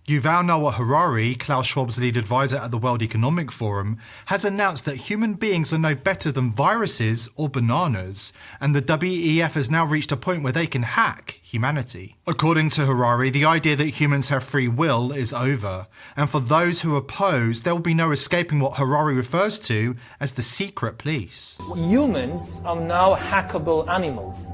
Yuval Noah Harari, Klaus Schwab's lead advisor at the World Economic Forum, has announced that human beings are no better than viruses or bananas, and the WEF has now reached a point where they can hack humanity. According to Harari, the idea that humans have free will is over, and for those who oppose, there will be no escaping what Harari refers to as the secret police. Humans are now hackable animals.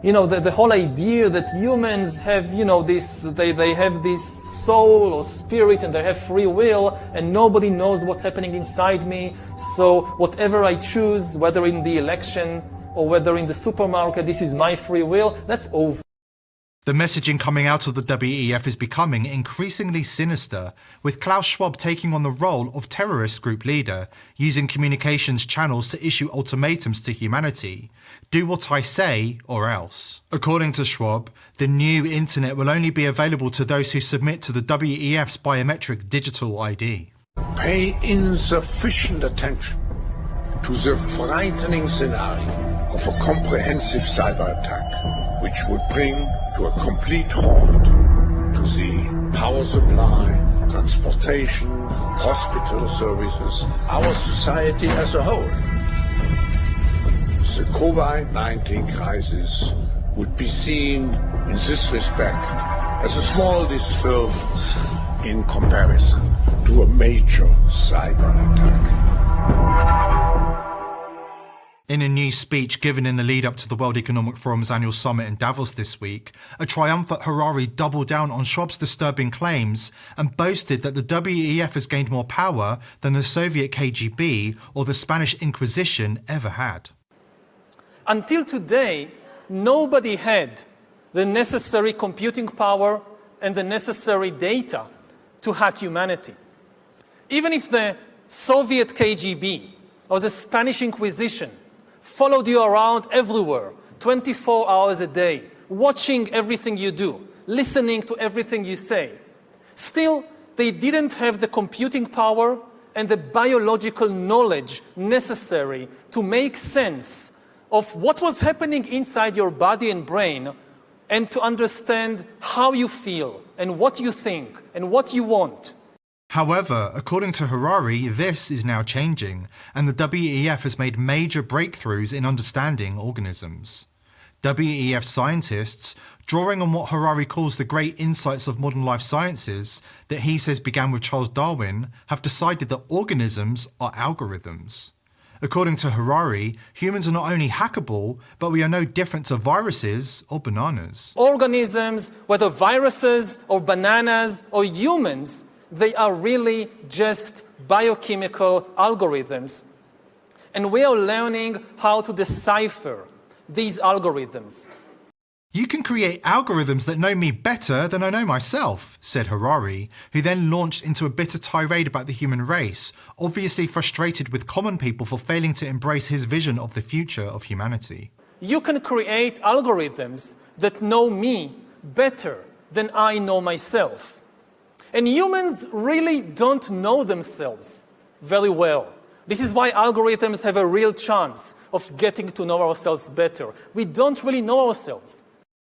You know, the whole idea that humans have, they have this soul or spirit and they have free will and nobody knows what's happening inside me. So whatever I choose, whether in the election or whether in the supermarket, this is my free will, that's over. The messaging coming out of the WEF is becoming increasingly sinister, with Klaus Schwab taking on the role of terrorist group leader, using communications channels to issue ultimatums to humanity. Do what I say or else. According to Schwab, the new internet will only be available to those who submit to the WEF's biometric digital ID. Pay insufficient attention to the frightening scenario of a comprehensive cyber attack, which would bring to a complete halt to the power supply, transportation, hospital services, our society as a whole. The COVID-19 crisis would be seen in this respect as a small disturbance in comparison to a major cyber attack. In a new speech given in the lead-up to the World Economic Forum's annual summit in Davos this week, a triumphant Harari doubled down on Schwab's disturbing claims and boasted that the WEF has gained more power than the Soviet KGB or the Spanish Inquisition ever had. Until today, nobody had the necessary computing power and the necessary data to hack humanity. Even if the Soviet KGB or the Spanish Inquisition followed you around everywhere, 24 hours a day, watching everything you do, listening to everything you say, still, they didn't have the computing power and the biological knowledge necessary to make sense of what was happening inside your body and brain and to understand how you feel and what you think and what you want. However, according to Harari, this is now changing, and the WEF has made major breakthroughs in understanding organisms. WEF scientists, drawing on what Harari calls the great insights of modern life sciences that he says began with Charles Darwin, have decided that organisms are algorithms. According to Harari, humans are not only hackable, but we are no different to viruses or bananas. Organisms, whether viruses or bananas or humans, they are really just biochemical algorithms. And we are learning how to decipher these algorithms. You can create algorithms that know me better than I know myself, said Harari, who then launched into a bitter tirade about the human race, obviously frustrated with common people for failing to embrace his vision of the future of humanity. You can create algorithms that know me better than I know myself. And humans really don't know themselves very well. This is why algorithms have a real chance of getting to know ourselves better. We don't really know ourselves.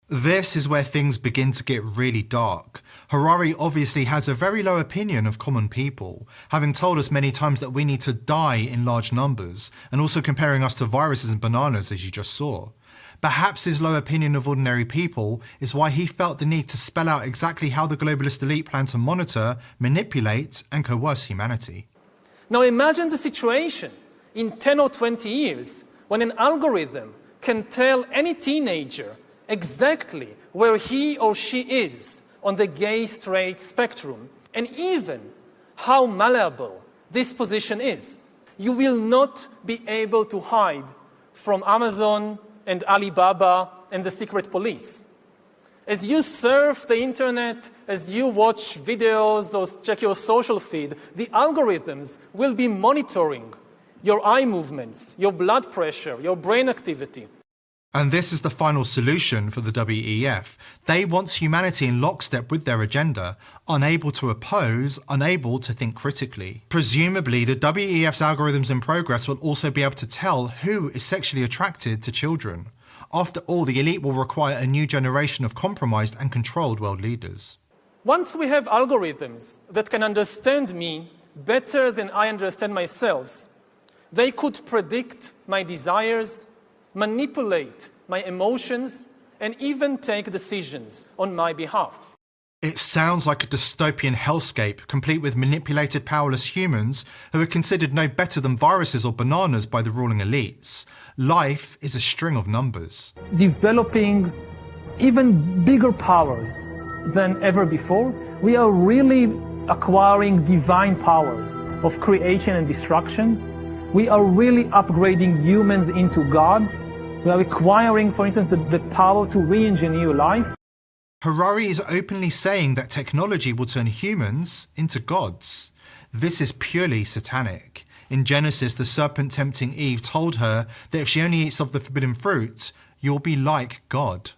This is where things begin to get really dark. Harari obviously has a very low opinion of common people, having told us many times that we need to die in large numbers, and also comparing us to viruses and bananas, as you just saw. Perhaps his low opinion of ordinary people is why he felt the need to spell out exactly how the globalist elite plan to monitor, manipulate, and coerce humanity. Now imagine the situation in 10 or 20 years when an algorithm can tell any teenager exactly where he or she is on the gay-straight spectrum, and even how malleable this position is. You will not be able to hide from Amazon and Alibaba and the secret police. As you surf the internet, as you watch videos or check your social feed, the algorithms will be monitoring your eye movements, your blood pressure, your brain activity. And this is the final solution for the WEF. They want humanity in lockstep with their agenda, unable to oppose, unable to think critically. Presumably, the WEF's algorithms in progress will also be able to tell who is sexually attracted to children. After all, the elite will require a new generation of compromised and controlled world leaders. Once we have algorithms that can understand me better than I understand myself, they could predict my desires, manipulate my emotions, and even take decisions on my behalf. It sounds like a dystopian hellscape, complete with manipulated, powerless humans who are considered no better than viruses or bananas by the ruling elites. Life is a string of numbers. Developing even bigger powers than ever before, we are really acquiring divine powers of creation and destruction. We are really upgrading humans into gods. We are acquiring, for instance, the power to re-engineer life. Harari is openly saying that technology will turn humans into gods. This is purely satanic. In Genesis, the serpent tempting Eve told her that if she only eats of the forbidden fruit, you'll be like God.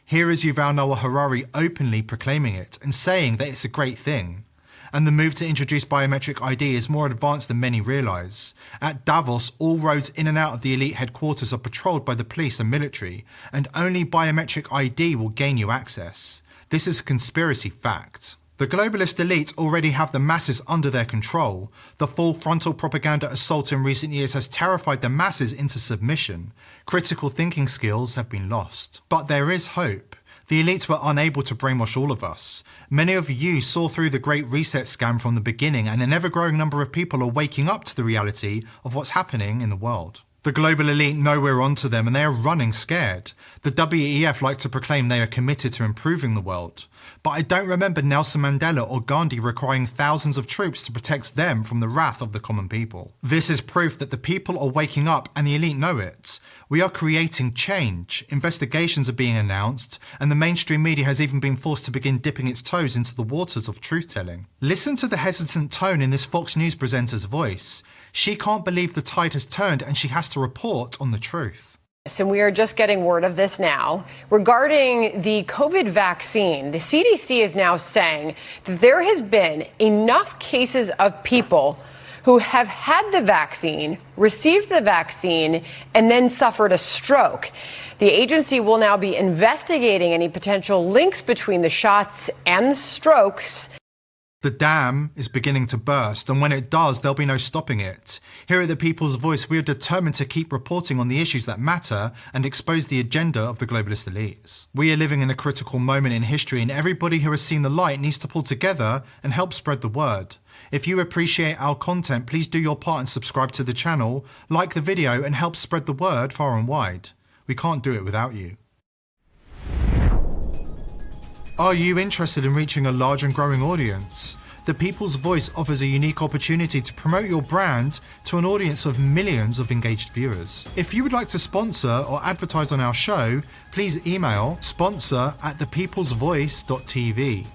Here is Yuval Noah Harari openly proclaiming it and saying that it's a great thing. And the move to introduce biometric ID is more advanced than many realise. At Davos, all roads in and out of the elite headquarters are patrolled by the police and military, and only biometric ID will gain you access. This is a conspiracy fact. The globalist elite already have the masses under their control. The full frontal propaganda assault in recent years has terrified the masses into submission. Critical thinking skills have been lost. But there is hope. The elites were unable to brainwash all of us. Many of you saw through the Great Reset scam from the beginning, and an ever-growing number of people are waking up to the reality of what's happening in the world. The global elite know we're onto them and they are running scared. The WEF like to proclaim they are committed to improving the world. But I don't remember Nelson Mandela or Gandhi requiring thousands of troops to protect them from the wrath of the common people. This is proof that the people are waking up and the elite know it. We are creating change. Investigations are being announced, and the mainstream media has even been forced to begin dipping its toes into the waters of truth-telling. Listen to the hesitant tone in this Fox News presenter's voice. She can't believe the tide has turned and she has to report on the truth. And we are just getting word of this now. Regarding the COVID vaccine, the CDC is now saying that there has been enough cases of people who have had the vaccine, received the vaccine, and then suffered a stroke. The agency will now be investigating any potential links between the shots and the strokes. The dam is beginning to burst, and when it does, there'll be no stopping it. Here at The People's Voice, we are determined to keep reporting on the issues that matter and expose the agenda of the globalist elites. We are living in a critical moment in history, and everybody who has seen the light needs to pull together and help spread the word. If you appreciate our content, please do your part and subscribe to the channel, like the video, and help spread the word far and wide. We can't do it without you. Are you interested in reaching a large and growing audience? The People's Voice offers a unique opportunity to promote your brand to an audience of millions of engaged viewers. If you would like to sponsor or advertise on our show, please email sponsor@thepeoplesvoice.tv.